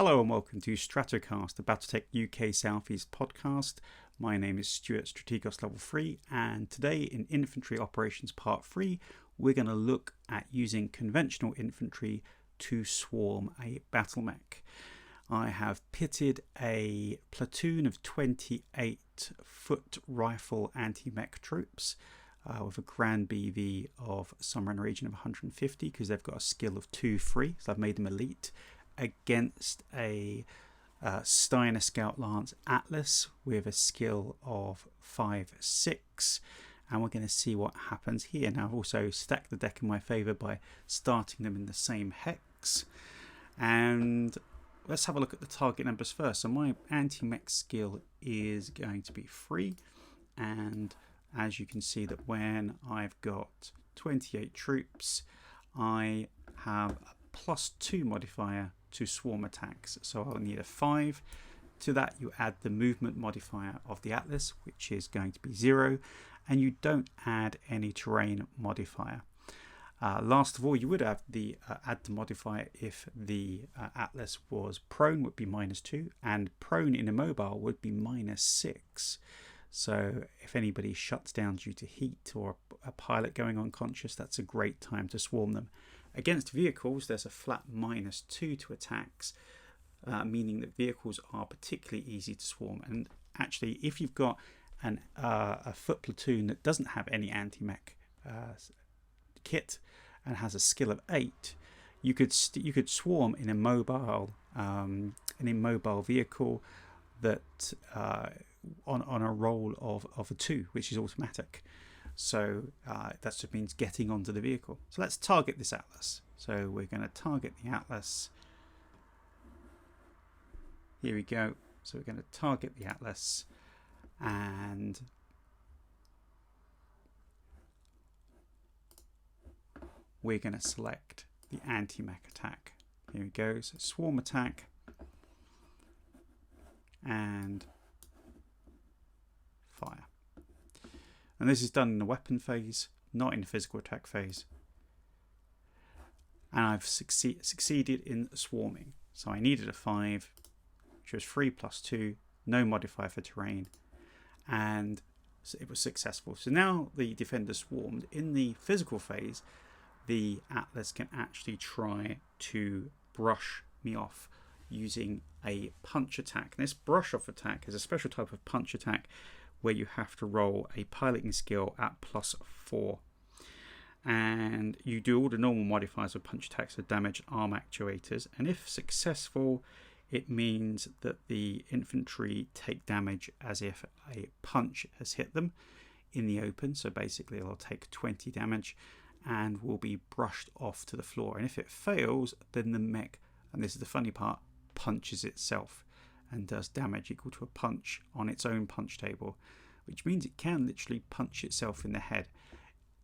Hello and welcome to StratoCast, the Battletech UK Southeast podcast. My name is Stuart, StratoCast Level 3, and today in Infantry Operations Part 3, we're going to look at using conventional infantry to swarm a battle mech. I have pitted a platoon of 28 foot rifle anti-mech troops with a grand BV of somewhere in the region of 150 because they've got a skill of 2-3, so I've made them elite, against a Steiner Scout Lance Atlas with a skill of 5-6, and we're going to see what happens here. Now I've also stacked the deck in my favour by starting them in the same hex, and let's have a look at the target numbers first. So my anti-mech skill is going to be 3, and as you can see that when I've got 28 troops, I have a +2 modifier to swarm attacks, so I'll need a 5. To that you add the movement modifier of the Atlas, which is going to be 0, and you don't add any terrain modifier. Last of all, you would have the add the modifier if the Atlas was prone, would be -2, and prone in immobile would be -6. So if anybody shuts down due to heat or a pilot going unconscious, that's a great time to swarm them. Against vehicles, there's a flat -2 to attacks, meaning that vehicles are particularly easy to swarm. And actually, if you've got a foot platoon that doesn't have any anti-mech kit and has a skill of 8, you could swarm in a mobile vehicle that on a roll of a 2, which is automatic. So that just means getting onto the vehicle. So let's target this Atlas. So we're going to target the Atlas. Here we go. So we're going to target the Atlas, and we're going to select the anti-mech attack. Here we go. So swarm attack and fire. And this is done in the weapon phase, not in the physical attack phase. And I've succeeded in swarming. So I needed a 5, which was 3 + 2, no modifier for terrain, and it was successful. So now the defender swarmed. In the physical phase, the Atlas can actually try to brush me off using a punch attack. And this brush off attack is a special type of punch attack where you have to roll a piloting skill at +4, and you do all the normal modifiers of punch attacks, so damage, arm actuators, and if successful, it means that the infantry take damage as if a punch has hit them in the open. So basically they'll take 20 damage and will be brushed off to the floor, and if it fails, then the mech, and this is the funny part, punches itself and does damage equal to a punch on its own punch table, which means it can literally punch itself in the head.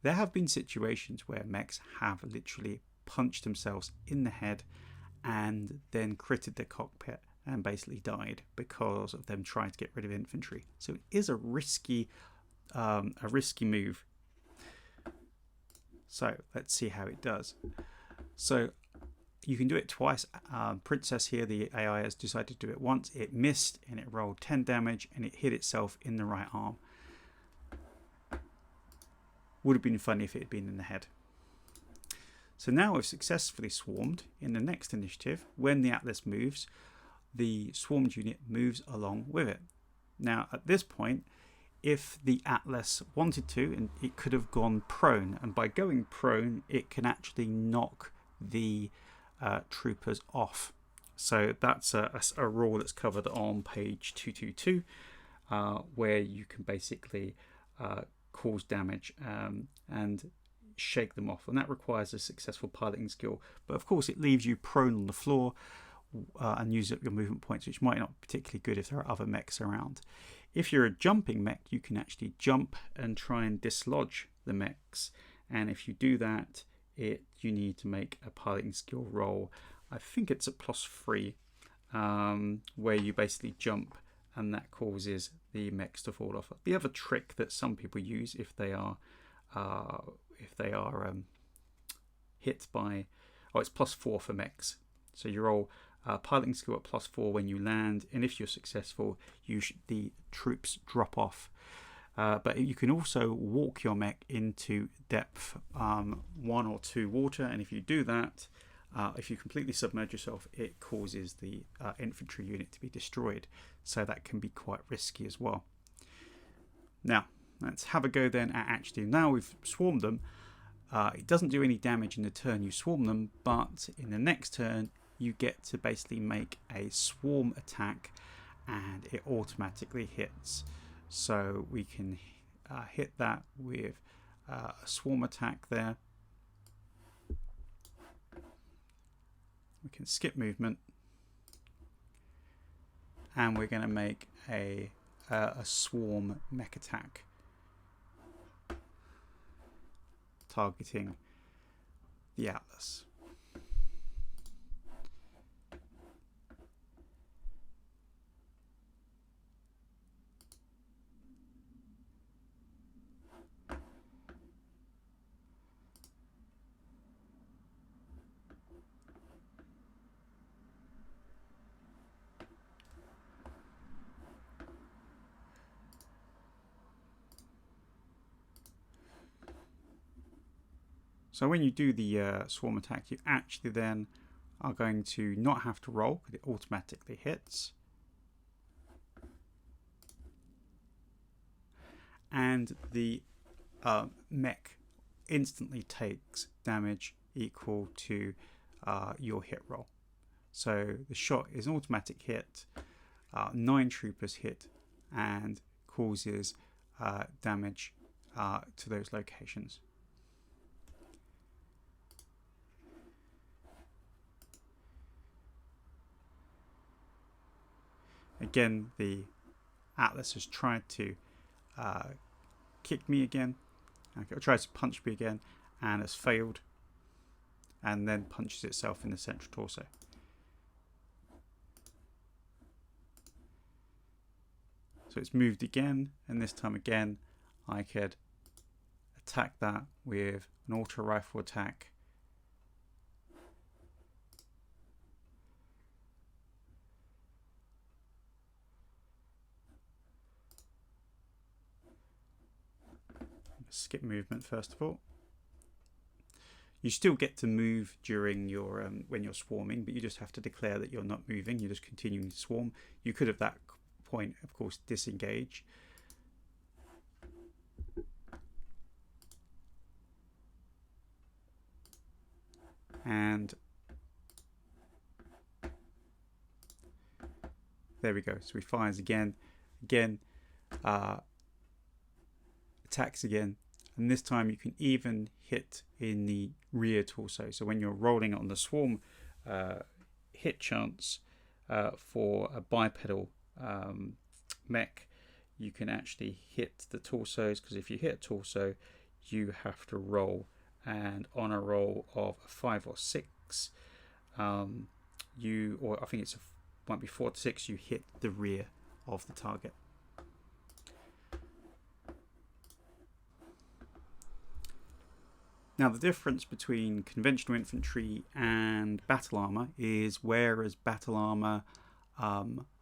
There have been situations where mechs have literally punched themselves in the head and then critted the cockpit and basically died because of them trying to get rid of infantry. So it is a risky move. So let's see how it does. So you can do it twice. Princess here, the AI has decided to do it once. It missed and it rolled 10 damage and it hit itself in the right arm. Would have been funny if it had been in the head. So now we've successfully swarmed. In the next initiative, when the Atlas moves, the swarmed unit moves along with it. Now at this point, if the Atlas wanted to, and it could have gone prone, and by going prone, it can actually knock the troopers off. So that's a rule that's covered on page 222, where you can basically cause damage and shake them off, and that requires a successful piloting skill. But of course it leaves you prone on the floor and use up your movement points, which might not be particularly good if there are other mechs around. If you're a jumping mech, you can actually jump and try and dislodge the mechs, and if you do that, you need to make a piloting skill roll. I think it's a +3, where you basically jump and that causes the mechs to fall off. The other trick that some people use if they are hit by, it's +4 for mechs. So you roll piloting skill at +4 when you land, and if you're successful, the troops drop off. But you can also walk your mech into depth 1 or 2 water, and if you do that, if you completely submerge yourself, it causes the infantry unit to be destroyed. So that can be quite risky as well. Now, let's have a go then at actually, now we've swarmed them, it doesn't do any damage in the turn you swarm them, but in the next turn, you get to basically make a swarm attack and it automatically hits. So we can hit that with a swarm attack there. We can skip movement, and we're going to make a swarm mech attack targeting the Atlas. So when you do the swarm attack, you actually then are going to not have to roll, because it automatically hits. And the mech instantly takes damage equal to your hit roll. So the shot is an automatic hit, 9 troopers hit, and causes damage to those locations. Again, the Atlas has tried to kick me again. It tries to punch me again and has failed, and then punches itself in the central torso. So it's moved again, and this time again I could attack that with an auto rifle attack. Skip movement first of all. You still get to move during your when you're swarming, but you just have to declare that you're not moving. You're just continuing to swarm. You could at that point, of course, disengage. And there we go. So he fires again, attacks again, and this time you can even hit in the rear torso. So when you're rolling on the swarm hit chance for a bipedal mech, you can actually hit the torsos, because if you hit a torso, you have to roll, and on a roll of 5 or 6, or I think might be 4 to 6, you hit the rear of the target. Now, the difference between conventional infantry and battle armor is, whereas battle armor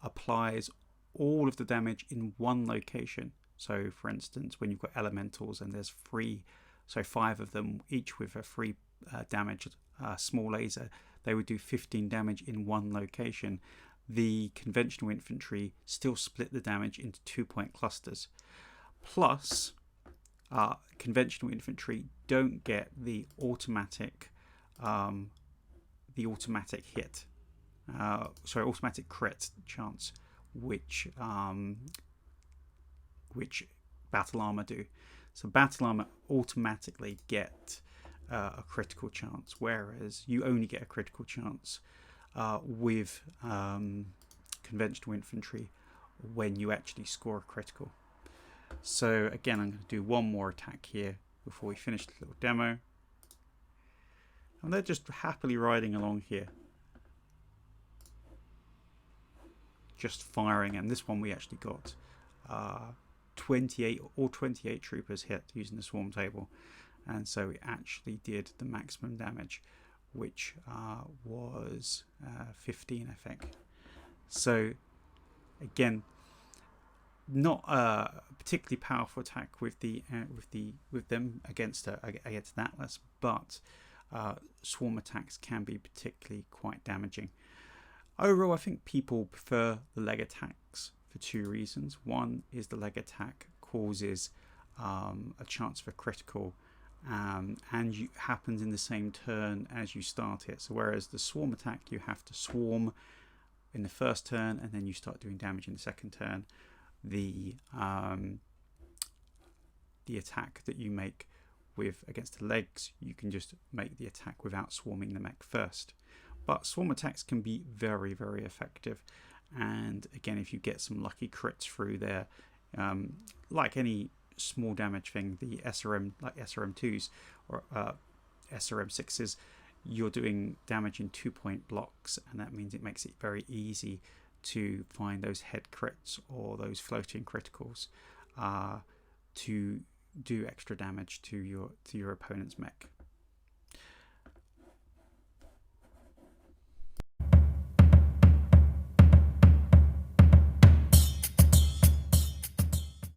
applies all of the damage in one location. So, for instance, when you've got elementals and there's 5 of them, each with a 3 damage small laser, they would do 15 damage in one location. The conventional infantry still split the damage into 2-point clusters. Plus, conventional infantry don't get the automatic hit, automatic crit chance, which battle armor do. So battle armor automatically get a critical chance, whereas you only get a critical chance with conventional infantry when you actually score a critical. So again, I'm going to do one more attack here before we finish the little demo. And they're just happily riding along here, just firing. And this one we actually got 28 troopers hit using the swarm table, and so it actually did the maximum damage which was 15, I think. So again, not a particularly powerful attack with them against an Atlas, but swarm attacks can be particularly quite damaging. Overall, I think people prefer the leg attacks for two reasons. One is the leg attack causes a chance for critical, and happens in the same turn as you start it. So whereas the swarm attack, you have to swarm in the first turn and then you start doing damage in the second turn. The attack that you make against the legs, you can just make the attack without swarming the mech first. But swarm attacks can be very, very effective. And again, if you get some lucky crits through there, like any small damage thing, the SRM, like SRM2s or SRM6s, you're doing damage in 2-point blocks, and that means it makes it very easy to find those head crits or those floating criticals to do extra damage to your opponent's mech.